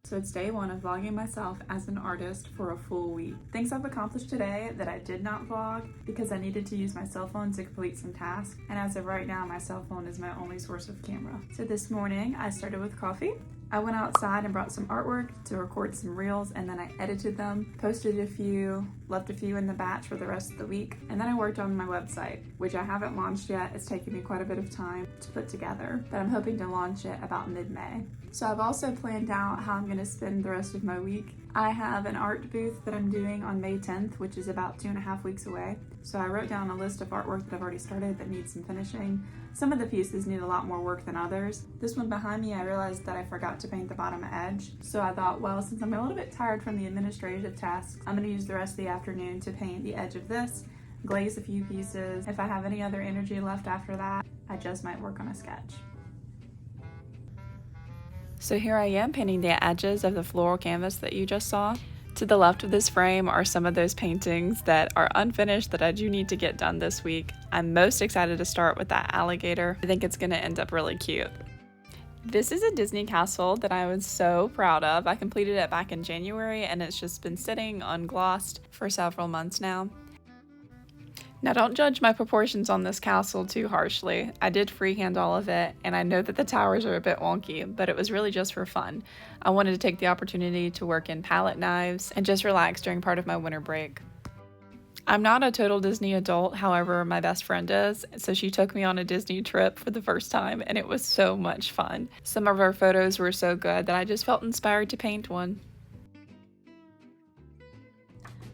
So it's day one of vlogging myself as an artist for a full week. Things I've accomplished today that I did not vlog because I needed to use my cell phone to complete some tasks. And as of right now, my cell phone is my only source of camera. So this morning I started with coffee. I went outside and brought some artwork to record some reels, and then I edited them, posted a few, left a few in the batch for the rest of the week, and then I worked on my website, which I haven't launched yet. It's taken me quite a bit of time to put together, but I'm hoping to launch it about mid-May. So I've also planned out how I'm going to spend the rest of my week. I have an art booth that I'm doing on May 10th, which is about 2.5 weeks away. So I wrote down a list of artwork that I've already started that needs some finishing. Some of the pieces need a lot more work than others. This one behind me, I realized that I forgot to paint the bottom edge. So I thought, well, since I'm a little bit tired from the administrative tasks, I'm going to use the rest of the afternoon to paint the edge of this, glaze a few pieces. If I have any other energy left after that, I just might work on a sketch. So here I am painting the edges of the floral canvas that you just saw. To the left of this frame are some of those paintings that are unfinished that I do need to get done this week. I'm most excited to start with that alligator. I think it's going to end up really cute. This is a Disney castle that I was so proud of. I completed it back in January and it's just been sitting unglossed for several months now. Now don't judge my proportions on this castle too harshly. I did freehand all of it, and I know that the towers are a bit wonky, but it was really just for fun. I wanted to take the opportunity to work in palette knives and just relax during part of my winter break. I'm not a total Disney adult, however, my best friend is, so she took me on a Disney trip for the first time, and it was so much fun. Some of our photos were so good that I just felt inspired to paint one.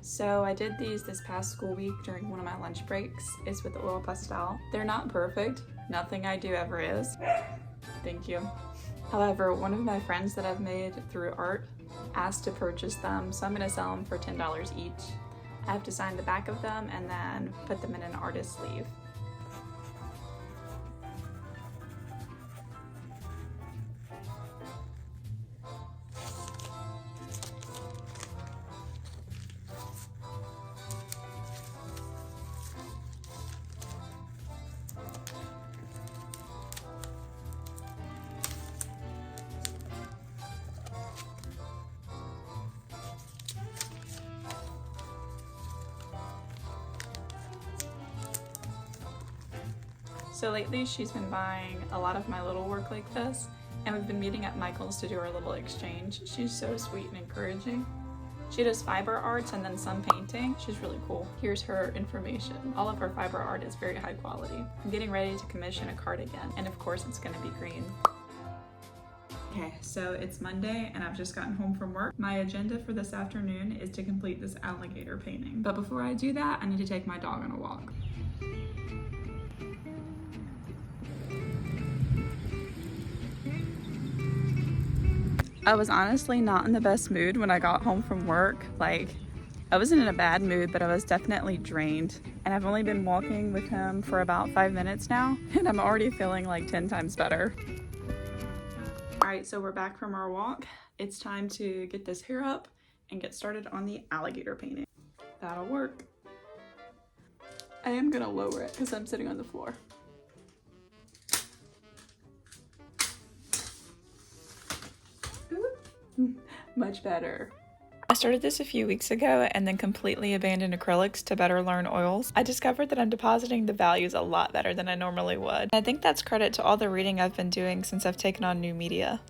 So I did these this past school week during one of my lunch breaks. It's with the oil pastel. They're not perfect. Nothing I do ever is. Thank you. However, one of my friends that I've made through art asked to purchase them, so I'm going to sell them for $10 each. I have to sign the back of them and then put them in an artist sleeve. So lately she's been buying a lot of my little work like this, and we've been meeting at Michael's to do our little exchange. She's so sweet and encouraging. She does fiber arts and then some painting. She's really cool. Here's her information. All of her fiber art is very high quality. I'm getting ready to commission a cardigan, and of course it's gonna be green. Okay, so it's Monday and I've just gotten home from work. My agenda for this afternoon is to complete this alligator painting. But before I do that, I need to take my dog on a walk. I was honestly not in the best mood when I got home from work. I wasn't in a bad mood, but I was definitely drained. And I've only been walking with him for about 5 minutes now, and I'm already feeling like 10 times better. All right, so we're back from our walk. It's time to get this hair up and get started on the alligator painting. That'll work. I am gonna lower it because I'm sitting on the floor. Much better. I started this a few weeks ago and then completely abandoned acrylics to better learn oils. I discovered that I'm depositing the values a lot better than I normally would. I think that's credit to all the reading I've been doing since I've taken on new media.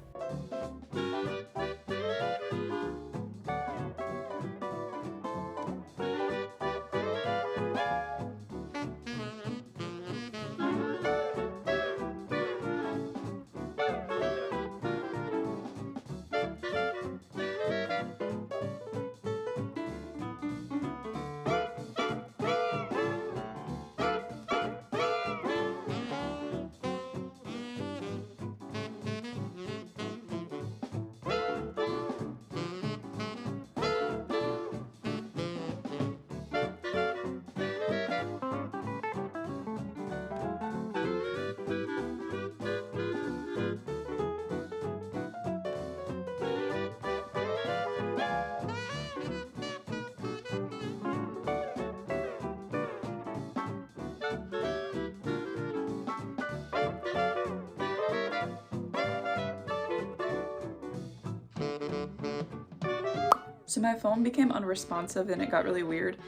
So my phone became unresponsive and it got really weird,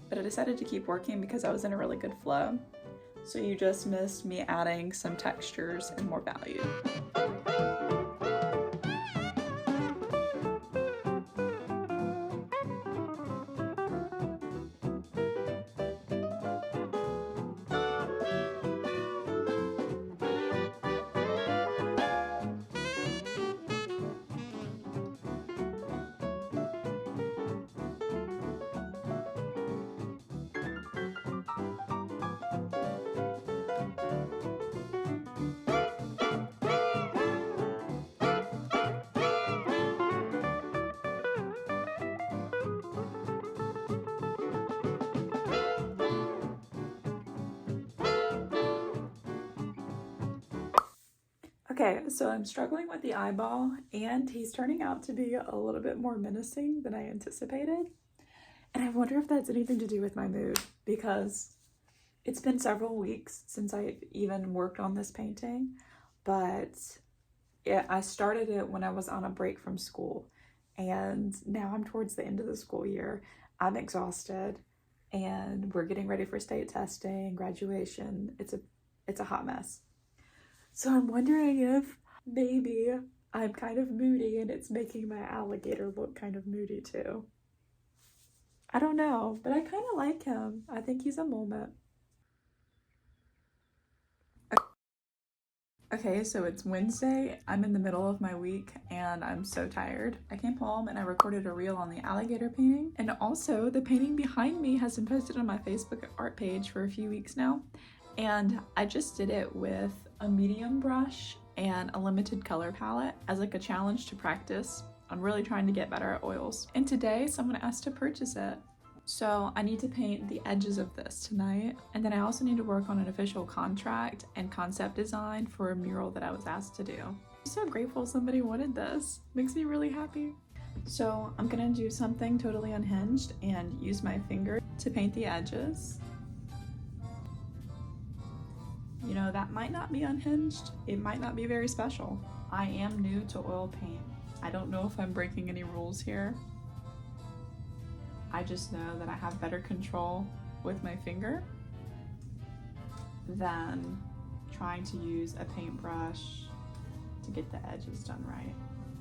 but I decided to keep working because I was in a really good flow. So you just missed me adding some textures and more value. Okay, so I'm struggling with the eyeball, and he's turning out to be a little bit more menacing than I anticipated. And I wonder if that's anything to do with my mood, because it's been several weeks since I even worked on this painting, but I started it when I was on a break from school, and now I'm towards the end of the school year. I'm exhausted, and we're getting ready for state testing, graduation. It's a hot mess. So I'm wondering if maybe I'm kind of moody and it's making my alligator look kind of moody too. I don't know, but I kind of like him. I think he's a moment. Okay, so it's Wednesday. I'm in the middle of my week and I'm so tired. I came home and I recorded a reel on the alligator painting. And also the painting behind me has been posted on my Facebook art page for a few weeks now. And I just did it with a medium brush and a limited color palette as like a challenge to practice. I'm really trying to get better at oils. And today someone asked to purchase it. So I need to paint the edges of this tonight. And then I also need to work on an official contract and concept design for a mural that I was asked to do. I'm so grateful somebody wanted this. Makes me really happy. So I'm gonna do something totally unhinged and use my finger to paint the edges. You know, that might not be unhinged. It might not be very special. I am new to oil paint. I don't know if I'm breaking any rules here. I just know that I have better control with my finger than trying to use a paintbrush to get the edges done right.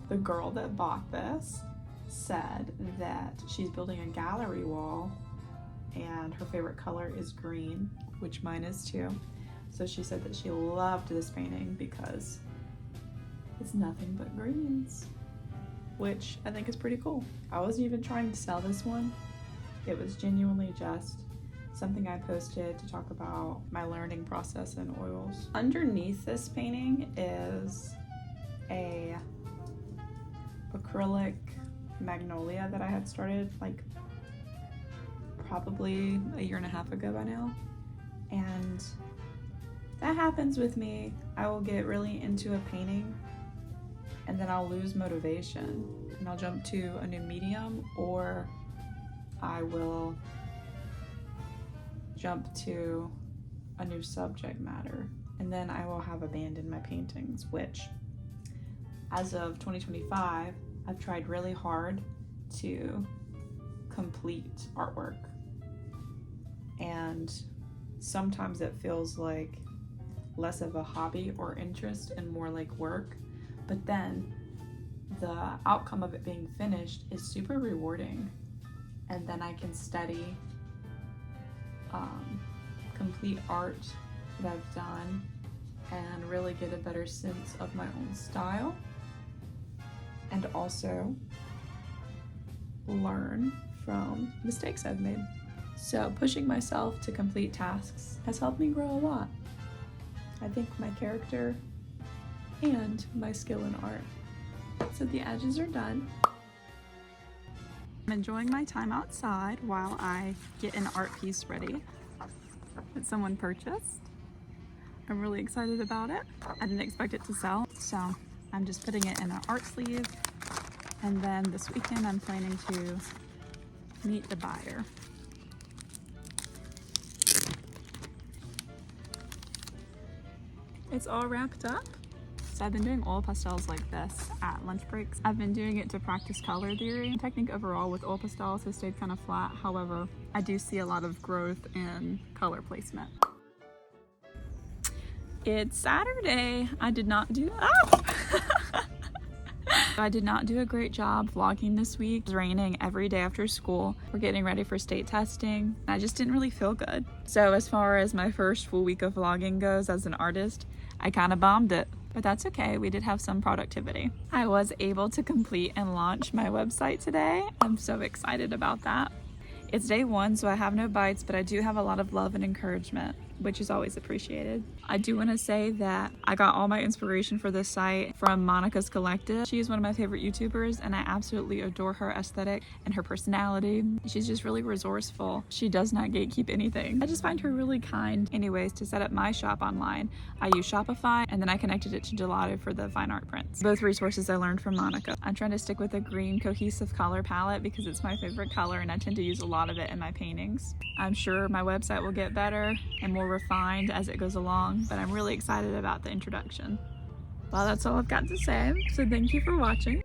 The girl that bought this said that she's building a gallery wall and her favorite color is green, which mine is too. So she said that she loved this painting because it's nothing but greens, which I think is pretty cool. I wasn't even trying to sell this one. It was genuinely just something I posted to talk about my learning process in oils. Underneath this painting is a acrylic magnolia that I had started like probably a year and a half ago by now. And that happens with me. I will get really into a painting and then I'll lose motivation and I'll jump to a new medium, or I will jump to a new subject matter, and then I will have abandoned my paintings, which as of 2025, I've tried really hard to complete artwork. And sometimes it feels like less of a hobby or interest and more like work, but then the outcome of it being finished is super rewarding, and then I can study complete art that I've done and really get a better sense of my own style, and also learn from mistakes I've made. So pushing myself to complete tasks has helped me grow a lot. I think my character and my skill in art. So the edges are done. I'm enjoying my time outside while I get an art piece ready that someone purchased. I'm really excited about it. I didn't expect it to sell, so I'm just putting it in an art sleeve. And then this weekend I'm planning to meet the buyer. It's all wrapped up. So I've been doing oil pastels like this at lunch breaks. I've been doing it to practice color theory. The technique overall with oil pastels has stayed kind of flat. However, I do see a lot of growth in color placement. It's Saturday. I did not do a great job vlogging this week. It's raining every day after school. We're getting ready for state testing. I just didn't really feel good. So as far as my first full week of vlogging goes as an artist, I kind of bombed it. But that's okay, we did have some productivity. I was able to complete and launch my website today. I'm so excited about that. It's day one, so I have no bites, but I do have a lot of love and encouragement, which is always appreciated. I do want to say that I got all my inspiration for this site from Monica's Collective. She is one of my favorite YouTubers, and I absolutely adore her aesthetic and her personality. She's just really resourceful. She does not gatekeep anything. I just find her really kind. Anyways, to set up my shop online, I use Shopify, and then I connected it to Gelato for the fine art prints. Both resources I learned from Monica. I'm trying to stick with a green cohesive color palette because it's my favorite color, and I tend to use a lot of it in my paintings. I'm sure my website will get better and more refined as it goes along, but I'm really excited about the introduction. Well, that's all I've got to say, so thank you for watching.